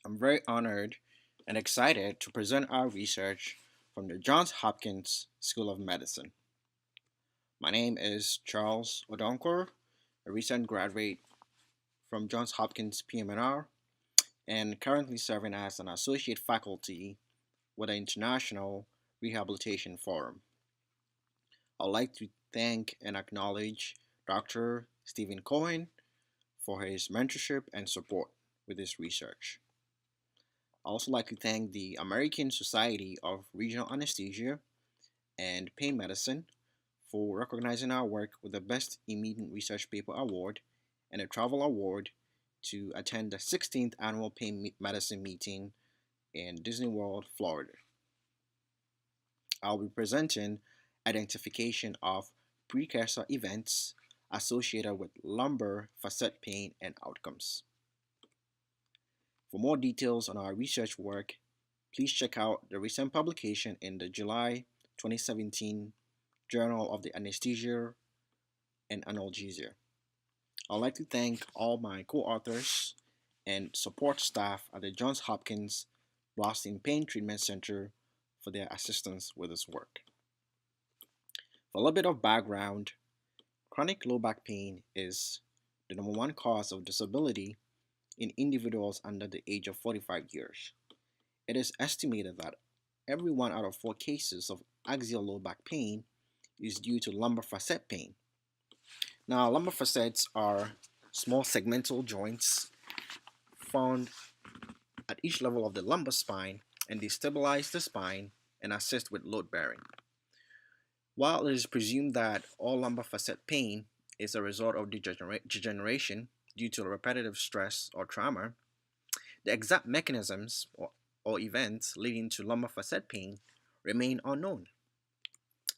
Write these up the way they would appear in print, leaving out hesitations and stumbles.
I'm very honored and excited to present our research from the Johns Hopkins School of Medicine. My name is Charles Odonkor, a recent graduate from Johns Hopkins PM&R and currently serving as an associate faculty with the International Rehabilitation Forum. I'd like to thank and acknowledge Dr. Stephen Cohen for his mentorship and support with this research. I also like to thank the American Society of Regional Anesthesia and Pain Medicine for recognizing our work with the Best Immediate Research Paper Award and a Travel Award to attend the 16th Annual Pain Medicine Meeting in Disney World, Florida. I'll be presenting identification of precursor events associated with lumbar facet pain and outcomes. For more details on our research work, please check out the recent publication in the July 2017 Journal of the Anesthesia and Analgesia. I'd like to thank all my co-authors and support staff at the Johns Hopkins Boston Pain Treatment Center for their assistance with this work. For a little bit of background, chronic low back pain is the number one cause of disability in individuals under the age of 45 years. It is estimated that every 1 out of 4 cases of axial low back pain is due to lumbar facet pain. Now, lumbar facets are small segmental joints found at each level of the lumbar spine, and they stabilize the spine and assist with load bearing. While it is presumed that all lumbar facet pain is a result of degeneration due to repetitive stress or trauma, the exact mechanisms or events leading to lumbar facet pain remain unknown.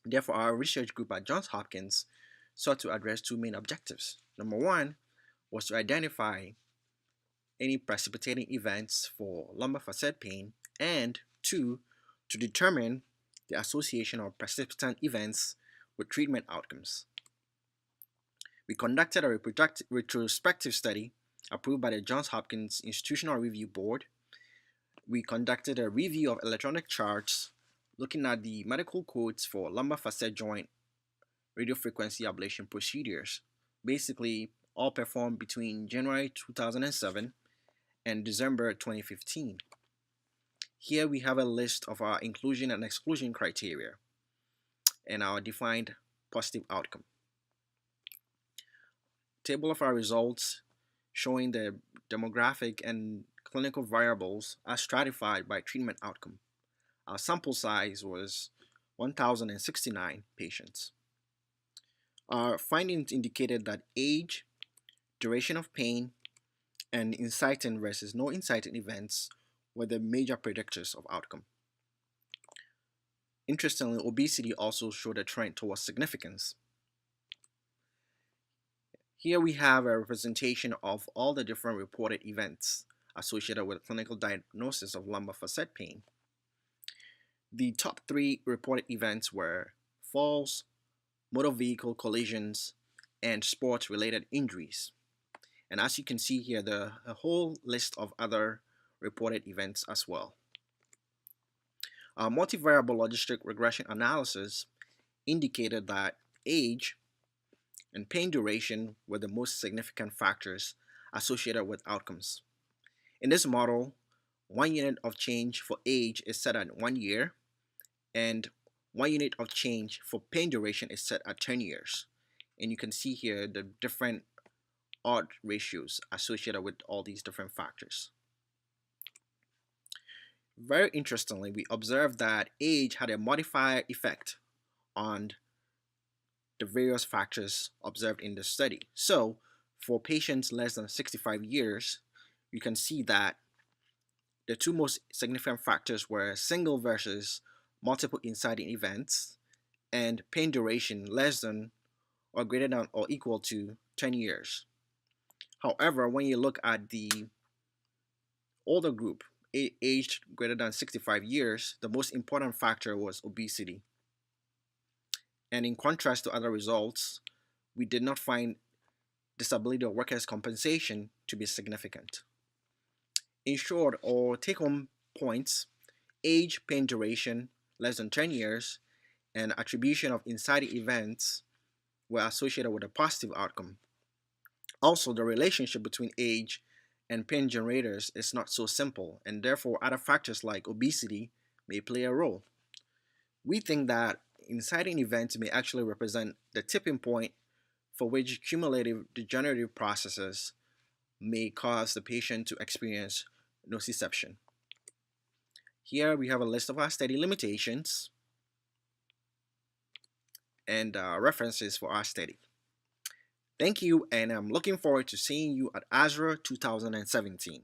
Therefore, our research group at Johns Hopkins sought to address two main objectives. Number one was to identify any precipitating events for lumbar facet pain, and two, to determine the association of precipitant events with treatment outcomes. We conducted a retrospective study approved by the Johns Hopkins Institutional Review Board. We conducted a review of electronic charts looking at the medical codes for lumbar facet joint radiofrequency ablation procedures, basically all performed between January 2007 and December 2015. Here we have a list of our inclusion and exclusion criteria and our defined positive outcome. Table of our results showing the demographic and clinical variables as stratified by treatment outcome. Our sample size was 1,069 patients. Our findings indicated that age, duration of pain, and inciting versus no inciting events were the major predictors of outcome. Interestingly, obesity also showed a trend towards significance. Here we have a representation of all the different reported events associated with clinical diagnosis of lumbar facet pain. The top 3 reported events were falls, motor vehicle collisions, and sports-related injuries. And as you can see here, a whole list of other reported events as well. Our multivariable logistic regression analysis indicated that age and pain duration were the most significant factors associated with outcomes. In this model, 1 unit of change for age is set at 1 year, and 1 unit of change for pain duration is set at 10 years. And you can see here the different odd ratios associated with all these different factors. Very interestingly, we observed that age had a modifier effect on the various factors observed in the study. So, for patients less than 65 years, you can see that the two most significant factors were single versus multiple inciting events and pain duration less than or greater than or equal to 10 years. However, when you look at the older group, aged greater than 65 years, the most important factor was obesity. And in contrast to other results, we did not find disability or workers' compensation to be significant. In short, or take home points: age, pain duration, less than 10 years, and attribution of inciting events were associated with a positive outcome. Also, the relationship between age and pain generators is not so simple, and therefore, other factors like obesity may play a role. We think that inciting events may actually represent the tipping point for which cumulative degenerative processes may cause the patient to experience nociception. Here we have a list of our study limitations and references for our study. Thank you, and I'm looking forward to seeing you at ASRA 2017.